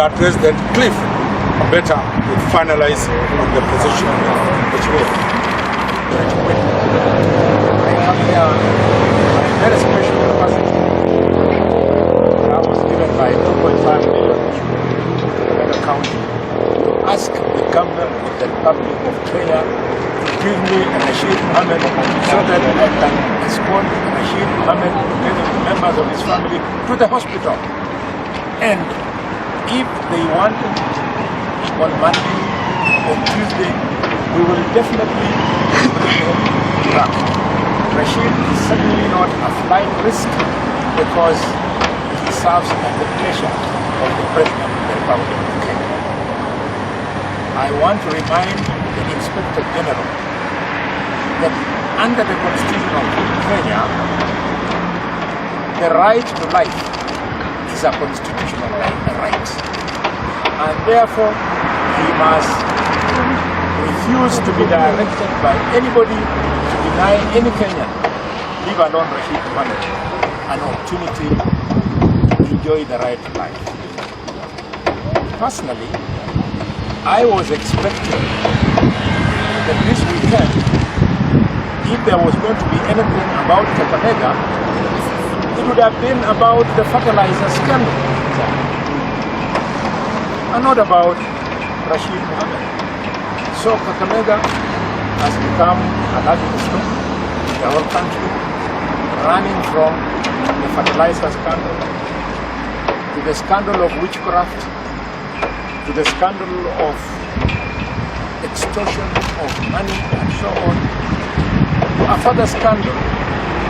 Address that Cliff better would finalize on the position of Echesa. I have here a very special capacity. I was given by 2.5 million to the county to ask the government of the Republic of Kenya to give me Rashid Mohammed so that I can escort Rashid Mohammed together with members of his family to the hospital. And if they want on Monday or Tuesday, we will definitely bring him back. Rashid is certainly not a flight risk because he serves at the pleasure of the President of the Republic of Kenya. I want to remind the Inspector General that under the Constitution of Kenya, the right to life is a constitutional right, and therefore he must refuse to be directed by anybody to deny any Kenyan, leave alone Rashid Mohammed, an opportunity to enjoy the right to life. Personally, I was expecting that this weekend, if there was going to be anything about Kakamega, it would have been about the fertilizer scandal and not about Rashid Mohammed. So Kakamega has become a laughing stock in the whole country, running from the fertilizer scandal to the scandal of witchcraft, to the scandal of extortion of money and so on, to a further scandal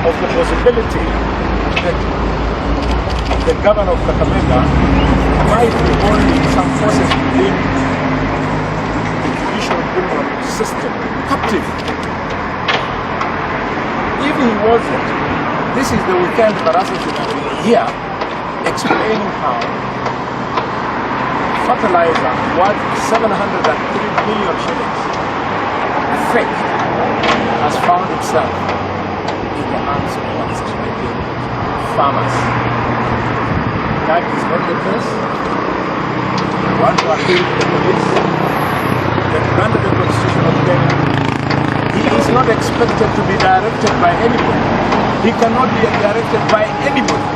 of the possibility that the governor of Kakamega might be holding some forces within the judicial criminal system captive. If he wasn't, this is the weekend Barasa should have been here explaining how fertilizer worth 703 billion shillings fake has found itself in the hands of unsuspecting farmers. That is not the case. We want to appeal to the police that under the Constitution of Kenya, he is not expected to be directed by anybody. He cannot be directed by anybody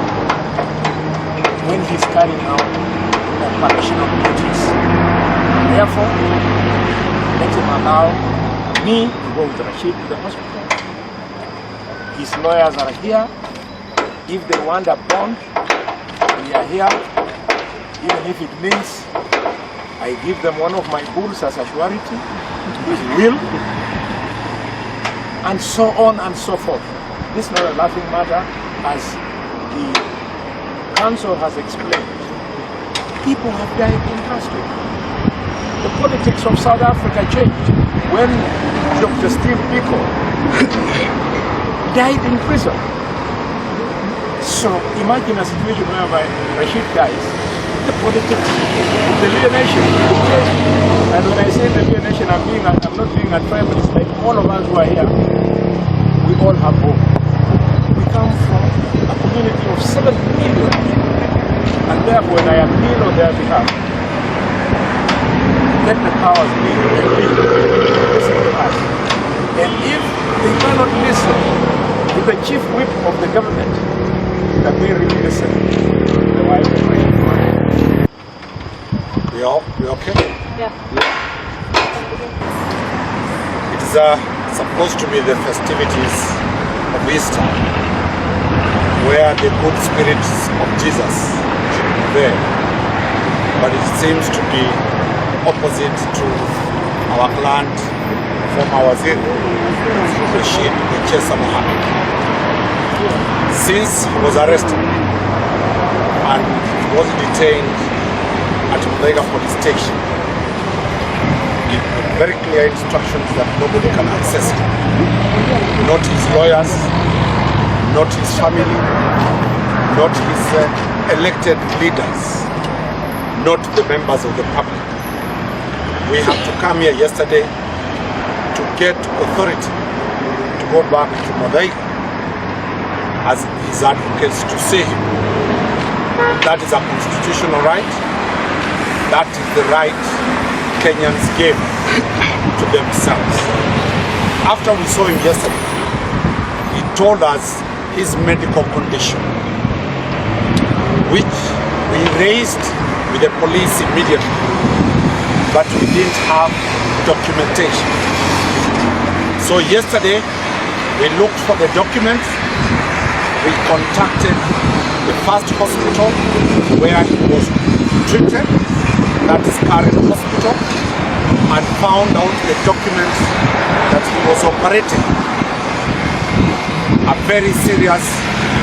when he's carrying out operational duties. Therefore, let him allow me to go with Rashid to the hospital. His lawyers are here. If they want a bond, we are here. Even if it means I give them one of my bulls as a surety, his will, and so on and so forth. This is not a laughing matter, as the council has explained. People have died in custody. The politics of South Africa changed when Dr. Steve Biko died in prison. So imagine a situation whereby Rashid dies, the politics of the Lion Nation changed. And when I say the Lion Nation, I'm not being a tribalist, like all of us who are here, we all have hope. We come from a community of 7 million people. And therefore, when I appeal on their behalf, let the powers be and listen to us. And if they cannot listen to the chief whip of the government, that we really listen to the wife of Raila. We okay? Yeah. It is supposed to be the festivities of Easter, where the good spirits of Jesus should be there. But it seems to be opposite to our client from our Waziri, Rashid Echesa Mohammed. Since he was arrested and was detained at Odinga police station, with very clear instructions that nobody can access him. Not his lawyers, not his family, not his elected leaders, not the members of the public. We had to come here yesterday to get authority to go back to Mbaya as his advocates to see him. That is a constitutional right That is the right Kenyans gave to themselves. After we saw him yesterday, he told us his medical condition, which we raised with the police immediately, but we didn't have documentation. So yesterday, we looked for the documents. We contacted the first hospital where he was treated, that is Karen Hospital, and found out the documents that he was operating. A very serious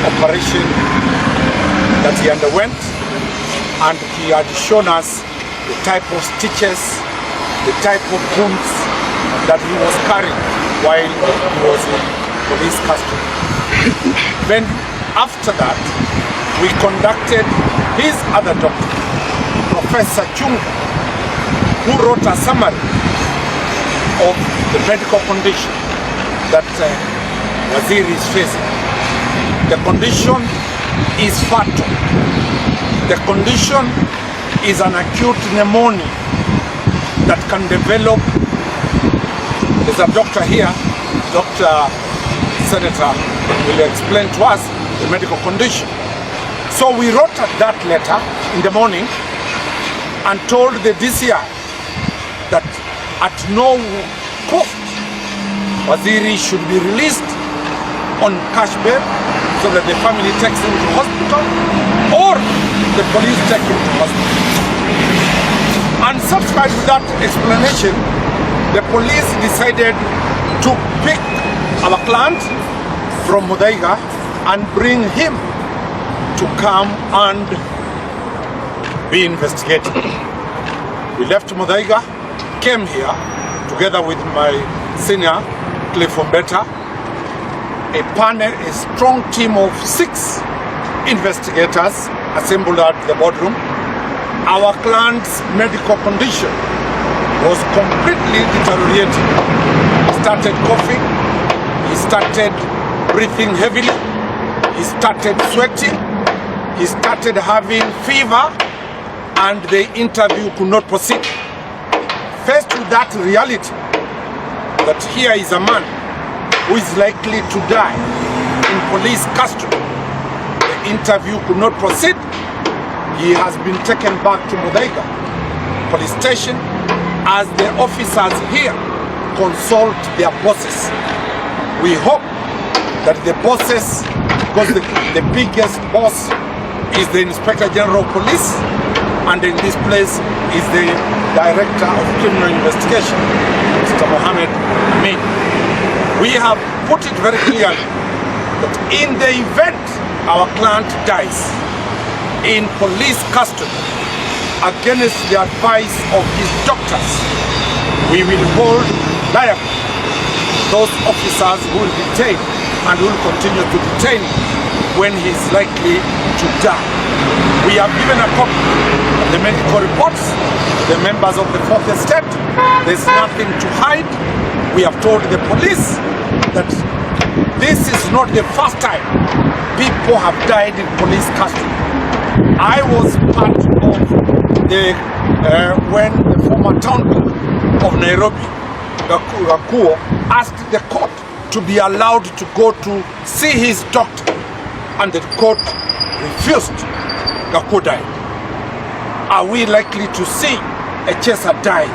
operation that he underwent, and he had shown us the type of stitches, the type of wounds that he was carrying while he was in police custody. Then after that, we conducted his other doctor, Professor Chunga, who wrote a summary of the medical condition that Waziri is facing. The condition is fatal. The condition is an acute pneumonia that can develop. There's a doctor here, Dr. Senator will explain to us the medical condition. So we wrote that letter in the morning and told the DCI that at no cost Waziri should be released on cash bail so that the family takes him to hospital or the police take him to hospital. And subsequent to that explanation, the police decided to pick our client from Odinga and bring him to come and be investigated. We left Odinga, came here together with my senior, Cliff Mbaya, a panel, a strong team of 6 investigators assembled at the boardroom. Our client's medical condition was completely deteriorating. He started coughing, he started breathing heavily, he started sweating, he started having fever, and the interview could not proceed. Faced with that reality, that here is a man who is likely to die in police custody, the interview could not proceed. He has been taken back to Odinga police station as the officers here consult their bosses. We hope that the bosses, because the biggest boss is the Inspector General of Police, and in this place is the Director of Criminal Investigation, Mr. Mohammed Amin. We have put it very clearly that in the event our client dies in police custody against the advice of his doctors, we will hold liable those officers who will detain and will continue to detain when he is likely to die. We have given a copy of the medical reports to the members of the 4th estate. There's nothing to hide. We have told the police that this is not the first time people have died in police custody. I was part of the when the former town clerk of Nairobi, Kuua, asked the court to be allowed to go to see his doctor, and the court refused. Kuua died. Are we likely to see Echesa die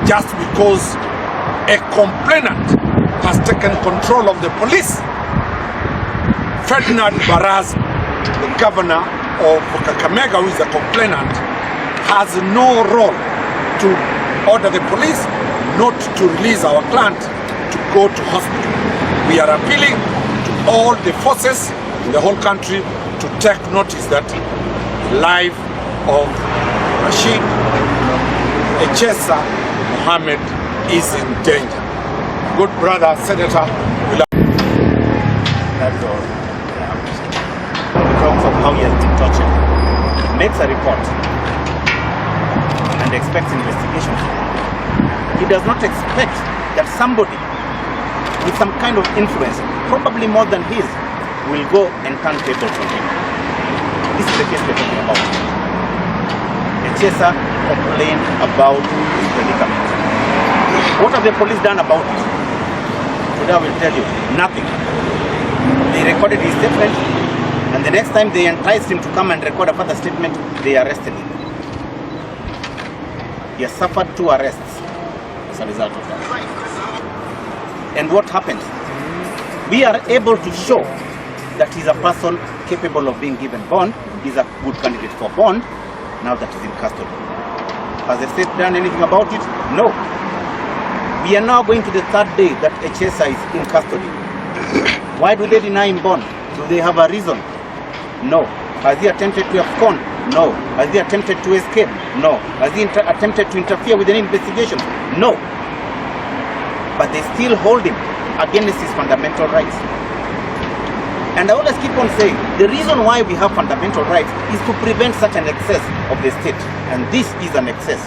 just because a complainant has taken control of the police? Ferdinand Baraz, the governor of Kakamega, who is a complainant, has no role to order the police not to release our client to go to hospital. We are appealing to all the forces in the whole country to take notice that the life of Rashid, Echesa, Mohammed is in danger. Good brother, Senator, that's all. In terms of how he has been tortured, makes a report and expects investigation. He does not expect that somebody with some kind of influence, probably more than his, will go and turn tables on him. This is the case we're talking about. Echesa complained about this predicament. What have the police done about it? Today I will tell you, nothing. They recorded his statement, and the next time they enticed him to come and record a further statement, they arrested him. He has suffered 2 arrests as a result of that. And what happens? We are able to show that he's a person capable of being given bond. He's a good candidate for bond now that he's in custody. Has the state done anything about it? No. We are now going to the 3rd day that Echesa is in custody. Why do they deny him bond? Do they have a reason? No. Has he attempted to abscond? No. Has he attempted to escape? No. Has he attempted to interfere with any investigation? No. But they still hold him against his fundamental rights. And I always keep on saying, the reason why we have fundamental rights is to prevent such an excess of the state. And this is an excess.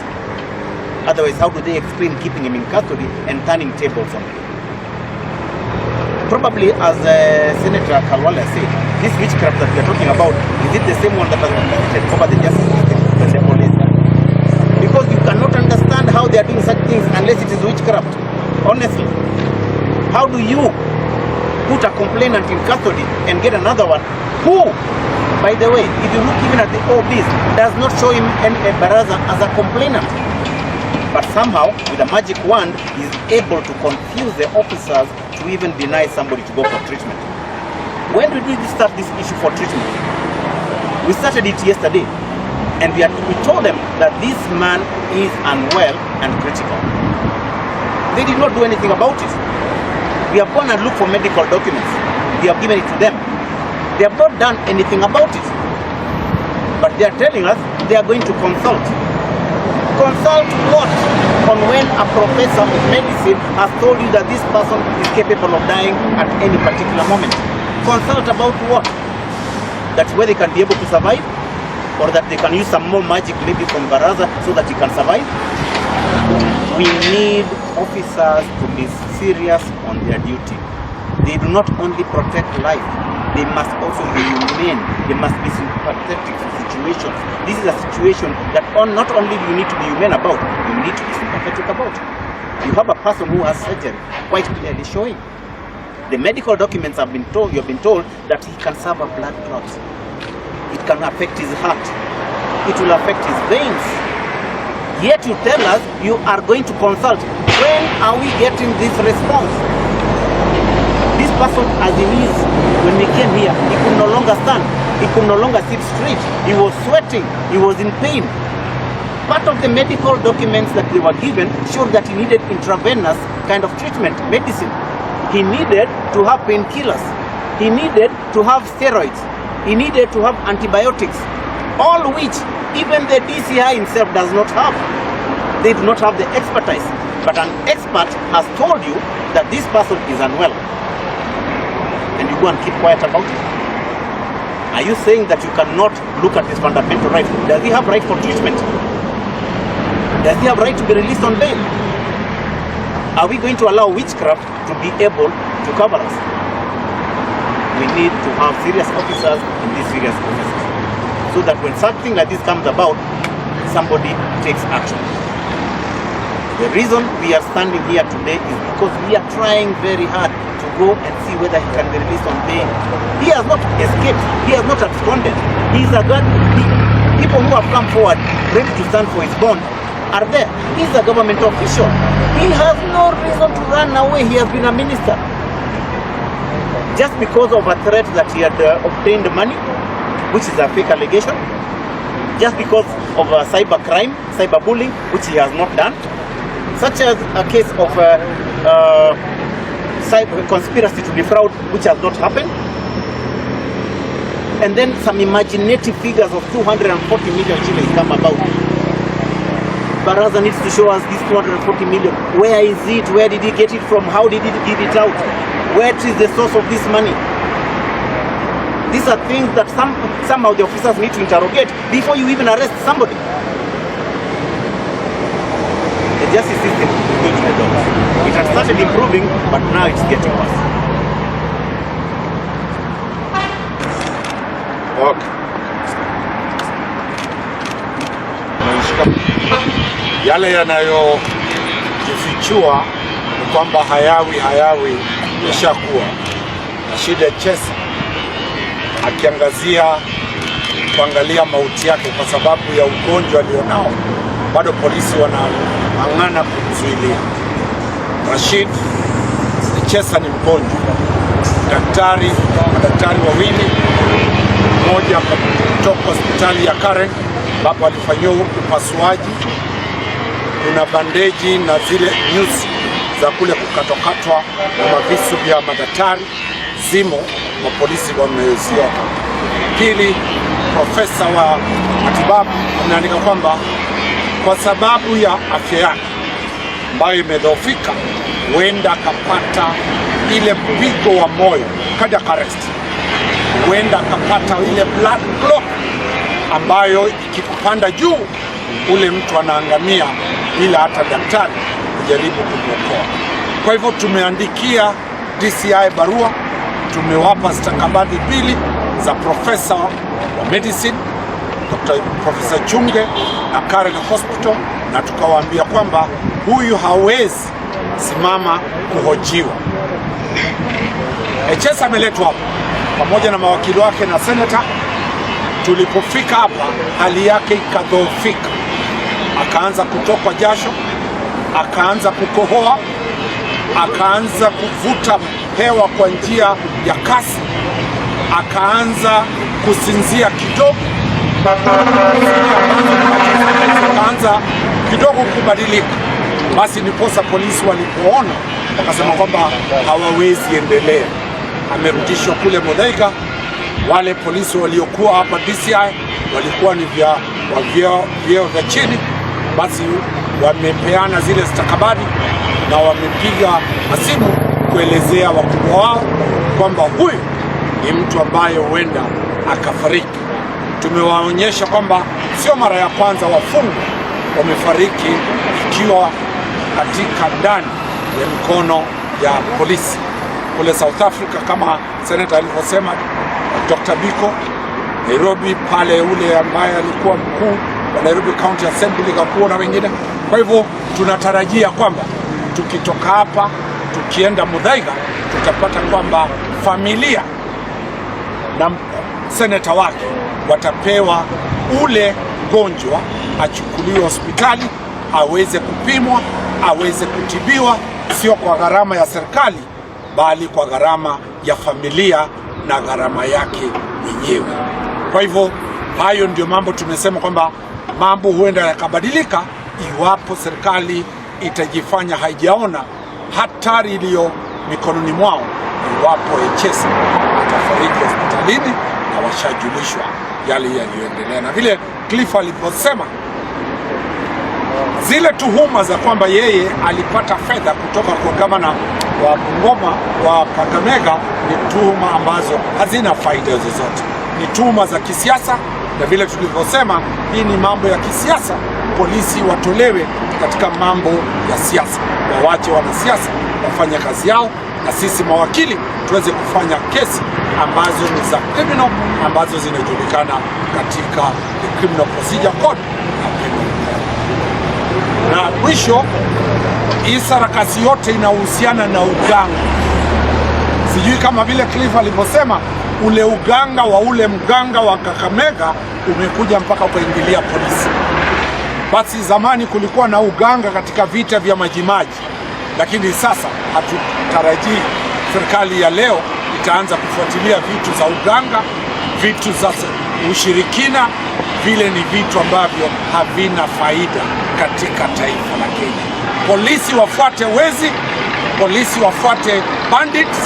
Otherwise, how do they explain keeping him in custody and turning tables on him? Probably, as Senator Kalwala said, this witchcraft that we are talking about, is it the same one that has been committed over the justice system when the police? Because you cannot understand how they are doing such things unless it is witchcraft. Honestly, how do you put a complainant in custody and get another one who, by the way, if you look even at the OBs, does not show him any baraza as a complainant? But somehow, with a magic wand, he is able to confuse the officers to even deny somebody to go for treatment. When did we start this issue for treatment? We started it yesterday, and we told them that this man is unwell and critical. They did not do anything about it. We have gone and looked for medical documents. We have given it to them. They have not done anything about it. But they are telling us they are going to consult. Consult what? On when a professor of medicine has told you that this person is capable of dying at any particular moment. Consult about what? That's where they can be able to survive? Or that they can use some more magic maybe from Baraza so that he can survive? We need officers to be serious on their duty. They do not only protect life, they must also be humane. They must be sympathetic to situations. This is a situation that not only do you need to be humane about, you need to be sympathetic about. You have a person who has surgery, quite clearly showing. The medical documents have been told, you have been told that he can suffer blood clots. It can affect his heart. It will affect his veins. Yet you tell us you are going to consult. When are we getting this response? This person, as he is, when we came here, he could no longer stand. He could no longer sit straight. He was sweating. He was in pain. Part of the medical documents that they were given showed that he needed intravenous kind of treatment, medicine. He needed to have painkillers. He needed to have steroids. He needed to have antibiotics. All which even the DCI himself does not have. They do not have the expertise. But an expert has told you that this person is unwell. And you go and keep quiet about it. Are you saying that you cannot look at his fundamental right? Does he have right for treatment? Does he have right to be released on bail? Are we going to allow witchcraft to be able to cover us? We need to have serious officers in these serious offices, so that when something like this comes about, somebody takes action. The reason we are standing here today is because we are trying very hard to go and see whether he can be released on bail. He has not escaped. He has not absconded. He is a god. People who have come forward ready to stand for his bond are there. He is a government official. He has no reason to run away. He has been a minister. Just because of a threat that he had obtained money, which is a fake allegation, just because of a cyber crime, cyberbullying, which he has not done, such as a case of conspiracy to defraud, which has not happened, and then some imaginative figures of 240 million shillings come about. Baraza needs to show us this 240 million. Where is it? Where did he get it from? How did he give it out? Where is the source of this money? These are things that somehow the officers need to interrogate before you even arrest somebody. The justice system is going to the dogs. It has started improving, but now it's getting worse. Okay. Yale yanayojifichua ni kwamba hayawi yashakuwa. Rashid Echesa akiangazia kuangalia mauti yake kwa sababu ya ugonjwa alionao, bado polisi wanang'ang'ana kumzuilia. Rashid Echesa ni mgonjwa. Madaktari wawili, mmoja kutoka hospitali ya Karen ambapo alifanyiwa upasuaji, kuna bandeji na zile nyuzi za kule kukatwakatwa na mavisu vya madaktari zimo, wa polisi wameziona. Pili, profesa wa matibabu ameandika kwamba kwa sababu ya afya yake ambayo imedhoofika, huenda akapata ile mpigo wa moyo, cardiac arrest, huenda akapata ile blood clot ambayo ikikupanda juu ule mtu anaangamia bila hata daktari kujaribu kumwokoa. Kwa hivyo tumeandikia DCI barua, tumewapa stakabadhi mbili za profesa wa medicine Profesa Chunge na Karen Hospital, na tukawaambia kwamba huyu hawezi simama kuhojiwa. Echesa ameletwa hapa pamoja na mawakili wake na senata. Tulipofika hapa hali yake ikadhoofika, akaanza kutokwa jasho, akaanza kukohoa, akaanza kuvuta hewa kwa njia ya kasi, akaanza kusinzia kidogo, akaanza kidogo kubadilika. Basi niposa polisi walipoona wakasema kwamba hawawezi endelea, amerudishwa kule Odinga. Wale polisi waliokuwa hapa DCI walikuwa ni vyeo vya chini, basi wamepeana zile stakabadhi na wamepiga simu kuelezea wakubwa wao kwamba huyu ni mtu ambaye huenda akafariki. Tumewaonyesha kwamba sio mara ya kwanza wafungwa wamefariki ikiwa katika ndani ya mikono ya polisi. Kule South Africa kama senata alivyosema, Dr. Biko, Nairobi pale ule ambaye alikuwa mkuu wa Nairobi County Assembly Kuua na wengine. Kwa hivyo tunatarajia kwamba tukitoka hapa tukienda Odinga tutapata kwamba familia na seneta wake watapewa ule mgonjwa, achukuliwe hospitali, aweze kupimwa, aweze kutibiwa, sio kwa gharama ya serikali bali kwa gharama ya familia na gharama yake mwenyewe. Kwa hivyo hayo ndio mambo tumesema kwamba mambo huenda yakabadilika iwapo serikali itajifanya haijaona hatari iliyo mikononi mwao, iwapo Echesa atafariki hospitalini na washajulishwa yale yaliyoendelea. Na vile Cliff alivyosema, zile tuhuma za kwamba yeye alipata fedha kutoka kwa gavana wa Bungoma wa Kakamega ni tuhuma ambazo hazina faida zozote, ni tuhuma za kisiasa. Na vile tulivyosema, hii ni mambo ya kisiasa, polisi watolewe katika mambo ya siasa, wawache wanasiasa wafanya kazi yao, na sisi mawakili tuweze kufanya kesi ambazo ni za criminal, ambazo zinajulikana katika the Criminal Procedure Code na penal. Na mwisho, hii sarakasi yote inahusiana na uganga. Sijui kama vile Cliff alivyosema, ule uganga wa ule mganga wa Kakamega umekuja mpaka kuingilia polisi. Basi zamani kulikuwa na uganga katika vita vya Majimaji, lakini sasa hatutarajii serikali ya leo itaanza kufuatilia vitu za uganga, vitu za ushirikina. Vile ni vitu ambavyo havina faida katika taifa la Kenya. Polisi wafuate wezi, polisi wafuate bandits,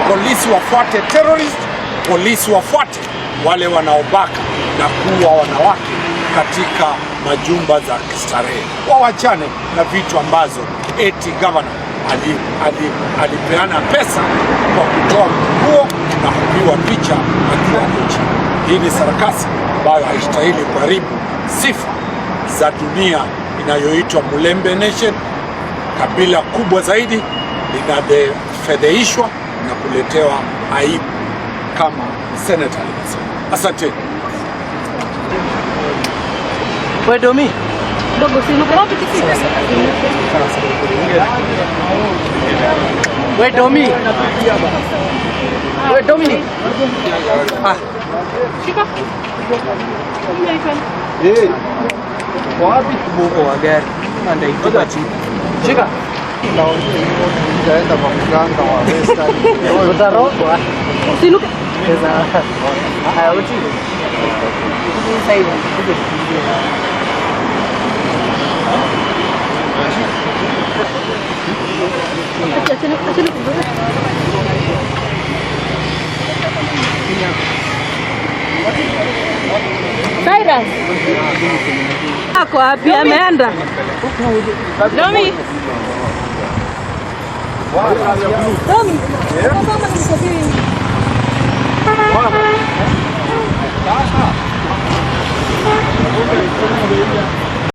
polisi wafuate terrorists, polisi wafuate wale wanaobaka na kuua wanawake katika majumba za kistarehe. Wawachane na vitu ambazo eti governor alipeana pesa kwa kutoa nguo na kupigwa picha akiwa nchi. Hii ni sarakasi ambayo haistahili kuharibu sifa za dunia inayoitwa Mulembe Nation. Kabila kubwa zaidi linafedhehishwa na kuletewa aibu kama senator alisema. Asante. Wedomi. Dogo sino kwa pikipiki. Wewe Domi. Wewe Dominic. Ah. Shika. Eh. Wapi kibuko wa gari? Ndio ituka chini. Shika. Nitaenda kwa mganga wa Western. Utarogwa. Usinuke. Haya uchi. Sasa Cyrus. Ako wapi ameenda? Domi. Domi. Kama nisafiri. Mama.